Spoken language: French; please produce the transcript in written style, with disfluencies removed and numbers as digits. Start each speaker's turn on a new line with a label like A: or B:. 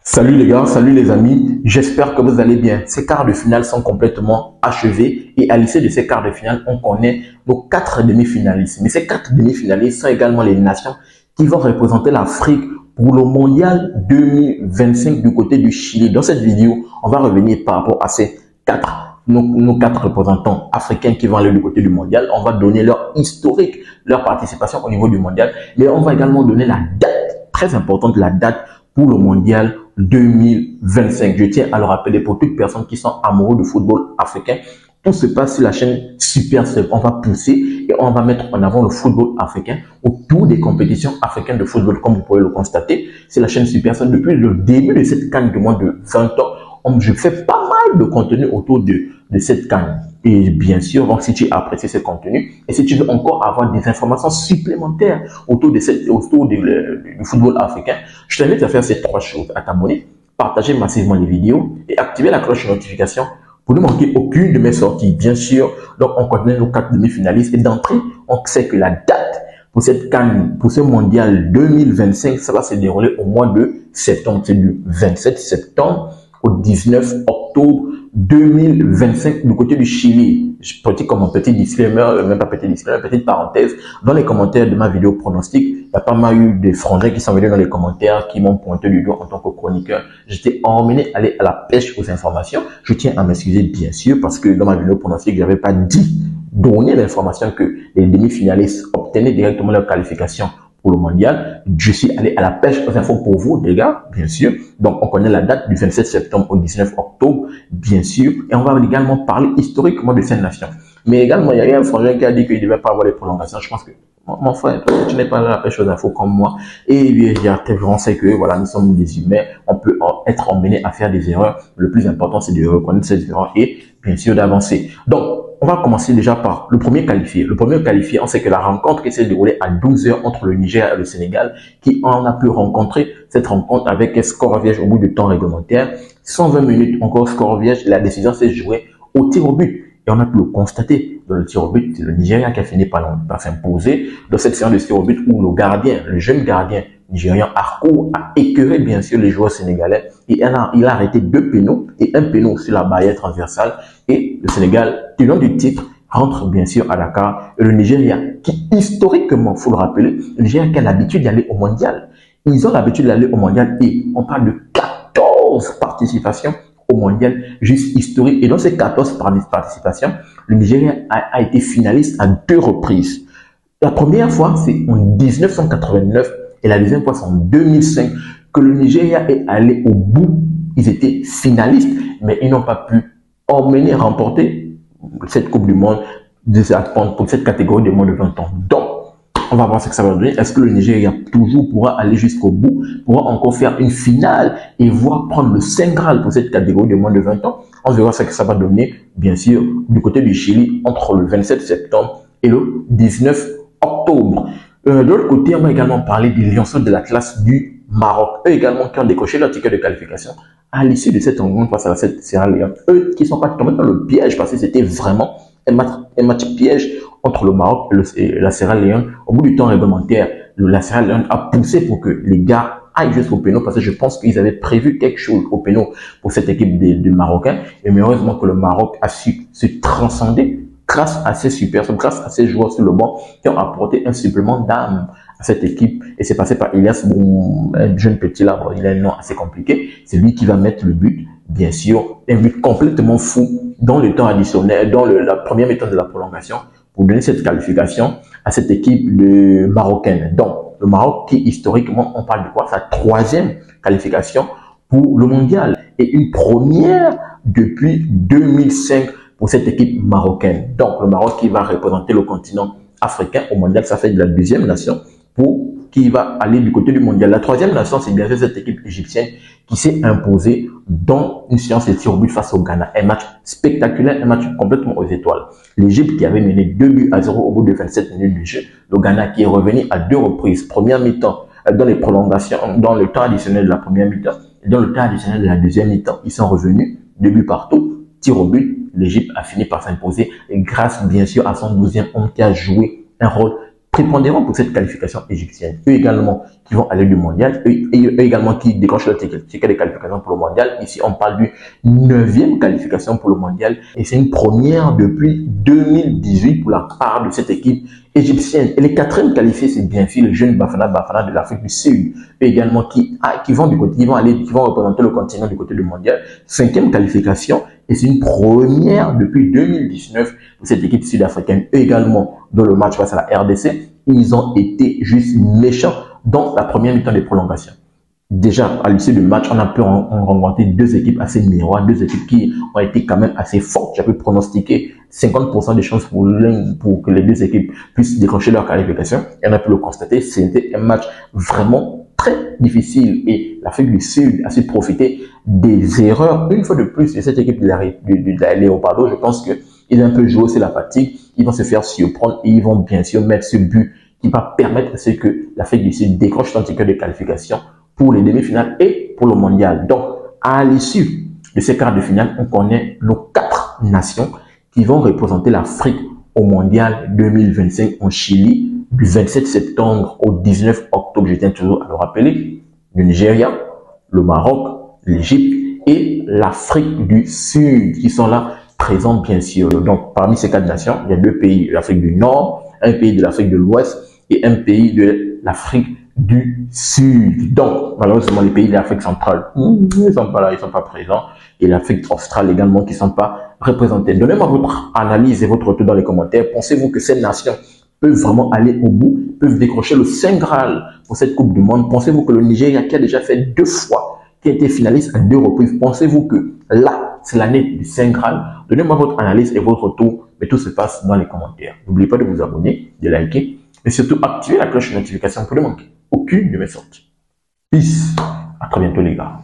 A: Salut les gars, salut les amis, j'espère que vous allez bien. Ces quarts de finale sont complètement achevés et à l'issue de ces quarts de finale, on connaît nos 4 demi-finalistes. Mais ces 4 demi-finalistes sont également les nations qui vont représenter l'Afrique pour le mondial 2025 du côté du Chili. Dans cette vidéo, on va revenir par rapport à ces 4 nos 4 représentants africains qui vont aller du côté du mondial. On va donner leur historique, leur participation au niveau du mondial, mais on va également donner la date, très importante, la date pour le mondial 2025. Je tiens à le rappeler pour toutes personnes qui sont amoureux du football africain. Tout se passe sur la chaîne Super 7. On va pousser et on va mettre en avant le football africain autour des compétitions africaines de football. Comme vous pouvez le constater, c'est la chaîne Super 7. Depuis le début de cette CAN de moins de 20 ans, je fais pas mal de contenu autour de cette CAN. Et bien sûr, donc, si tu apprécies ce contenu et si tu veux encore avoir des informations supplémentaires autour du football africain, je t'invite à faire ces 3 choses. À t'abonner, partager massivement les vidéos et activer la cloche de notification pour ne manquer aucune de mes sorties. Bien sûr, donc on connaît nos 4 demi-finalistes et d'entrée, on sait que la date pour cette CAN, pour ce mondial 2025, ça va se dérouler au mois de septembre. C'est du 27 septembre au 19 octobre 2025 du côté du Chili. Petit comme un petit disclaimer, même pas petit disclaimer, petite parenthèse. Dans les commentaires de ma vidéo pronostic, il y a pas mal eu des frangins qui sont venus dans les commentaires, qui m'ont pointé du doigt en tant que chroniqueur. J'étais emmené aller à la pêche aux informations. Je tiens à m'excuser bien sûr parce que dans ma vidéo pronostic, j'avais pas donné l'information que les demi-finalistes obtenaient directement leur qualification pour le mondial. Je suis allé à la pêche aux infos pour vous, les gars, bien sûr. Donc, on connaît la date du 27 septembre au 19 octobre, bien sûr. Et on va également parler historiquement de cette nation. Mais également, il y a eu un frangin qui a dit qu'il ne devait pas avoir les prolongations. Je pense que, mon frère, tu n'es pas à la pêche aux infos comme moi. Et bien, on sait que, voilà, nous sommes des humains. On peut être emmené à faire des erreurs. Le plus important, c'est de reconnaître ces erreurs et, bien sûr, d'avancer. Donc, on va commencer déjà par le premier qualifié. Le premier qualifié, on sait que la rencontre qui s'est déroulée à 12 h entre le Niger et le Sénégal, qui en a pu rencontrer cette rencontre avec un score vierge au bout du temps réglementaire. 120 minutes encore score vierge. La décision s'est jouée au tir au but. Et on a pu le constater dans le tir au but. C'est le Nigeria qui a fini par s'imposer dans cette séance de tir au but où le gardien, le jeune gardien nigérian Arko a écœuré bien sûr les joueurs sénégalais. Et il a arrêté 2 pénaux et un pénal sur la barrière transversale. Et le Sénégal, tenant du titre, rentre bien sûr à Dakar. Et le Nigeria, qui historiquement, faut le rappeler, le Nigeria qui a l'habitude d'aller au mondial. Ils ont l'habitude d'aller au mondial et on parle de 14 participations au mondial, juste historique. Et dans ces 14 participations, le Nigeria a été finaliste à 2 reprises. La première fois, c'est en 1989 et la deuxième fois, c'est en 2005 que le Nigeria est allé au bout. Ils étaient finalistes, mais ils n'ont pas pu remporter cette Coupe du Monde pour cette catégorie de moins de 20 ans. Donc, on va voir ce que ça va donner. Est-ce que le Nigeria toujours pourra aller jusqu'au bout, pourra encore faire une finale et voir prendre le Saint Graal pour cette catégorie de moins de 20 ans? On verra ce que ça va donner, bien sûr, du côté du Chili entre le 27 septembre et le 19 octobre. De l'autre côté, on va également parler des Lionceaux de la classe du Maroc. Eux également qui ont décoché leur ticket de qualification à l'issue de cette rencontre face à cette Sierra Leone. Eux qui ne sont pas tombés dans le piège parce que c'était vraiment un match piège entre le Maroc et la Sierra Leone. Au bout du temps réglementaire, la Sierra Leone a poussé pour que les gars aillent jusqu'au pénal parce que je pense qu'ils avaient prévu quelque chose au pénal pour cette équipe de Marocains. Et malheureusement que le Maroc a su se transcender grâce à ces grâce à ces joueurs sur le banc qui ont apporté un supplément d'âme à cette équipe. Et c'est passé par Elias, un jeune petit là, il a un nom assez compliqué. C'est lui qui va mettre le but, bien sûr, un but complètement fou dans le temps additionnel, dans la première mi-temps de la prolongation, pour donner cette qualification à cette équipe de marocaine. Donc, le Maroc qui, historiquement, on parle de quoi? Sa 3e qualification pour le mondial et une première depuis 2005 pour cette équipe marocaine. Donc, le Maroc qui va représenter le continent africain au mondial, ça fait de la 2e nation qui va aller du côté du mondial. La 3e nation, c'est bien sûr cette équipe égyptienne qui s'est imposée dans une séance de tir au but face au Ghana. Un match spectaculaire, un match complètement aux étoiles. L'Égypte qui avait mené 2-0 au bout de 27 minutes du jeu. Le Ghana qui est revenu à 2 reprises. Première mi-temps, dans les prolongations, dans le temps additionnel de la première mi-temps et dans le temps additionnel de la deuxième mi-temps. Ils sont revenus, 2 buts partout, tir au but. L'Égypte a fini par s'imposer grâce bien sûr à son 12e homme qui a joué un rôle prépondérant pour cette qualification égyptienne. Eux également qui vont aller du mondial, et également qui décrochent leur ticket de qualification pour le mondial. Ici, on parle du 9e qualification pour le mondial, et c'est une première depuis 2018 pour la part de cette équipe égyptienne. Et les 4e qualifiés, c'est bien sûr le jeune Bafana Bafana de l'Afrique du Sud, et également qui vont représenter le continent du côté du mondial. 5e qualification, et c'est une première depuis 2019 pour cette équipe sud-africaine. Également, dans le match face à la RDC, ils ont été juste méchants dans la première mi-temps des prolongations. Déjà, à l'issue du match, on a pu rencontrer deux équipes assez miroirs, deux équipes qui ont été quand même assez fortes. J'ai pu pronostiquer 50% de chances pour que les deux équipes puissent décrocher leur qualification. Et on a pu le constater, c'était un match vraiment très difficile. Et l'Afrique du Sud a su profiter des erreurs, une fois de plus, de cette équipe de la Léopardo. Je pense qu'ils ont un peu joué sur la fatigue. Ils vont se faire surprendre et ils vont bien sûr mettre ce but qui va permettre à ce que l'Afrique du Sud décroche son ticket de qualification pour les demi-finales et pour le mondial. Donc, à l'issue de ces quarts de finale, on connaît nos 4 nations qui vont représenter l'Afrique au mondial 2025 en Chili du 27 septembre au 19 octobre. Je tiens toujours à le rappeler, le Nigeria, le Maroc, l'Égypte et l'Afrique du Sud qui sont là présents bien sûr. Donc, parmi ces 4 nations, il y a 2 pays de l'Afrique du Nord, un pays de l'Afrique de l'Ouest et un pays de l'Afrique du Sud. Donc, malheureusement, les pays de l'Afrique centrale, ils sont pas là, ils sont pas présents. Et l'Afrique australe également, qui sont pas représentés. Donnez-moi votre analyse et votre retour dans les commentaires. Pensez-vous que ces nations peuvent vraiment aller au bout, peuvent décrocher le Saint Graal pour cette Coupe du Monde? Pensez-vous que le Nigeria, qui a déjà fait 2 fois, qui a été finaliste à 2 reprises, pensez-vous que là, c'est l'année du Saint Graal? Donnez-moi votre analyse et votre retour, mais tout se passe dans les commentaires. N'oubliez pas de vous abonner, de liker, et surtout activer la cloche de notification pour ne manquer aucune de mes sorties. Peace. À très bientôt les gars.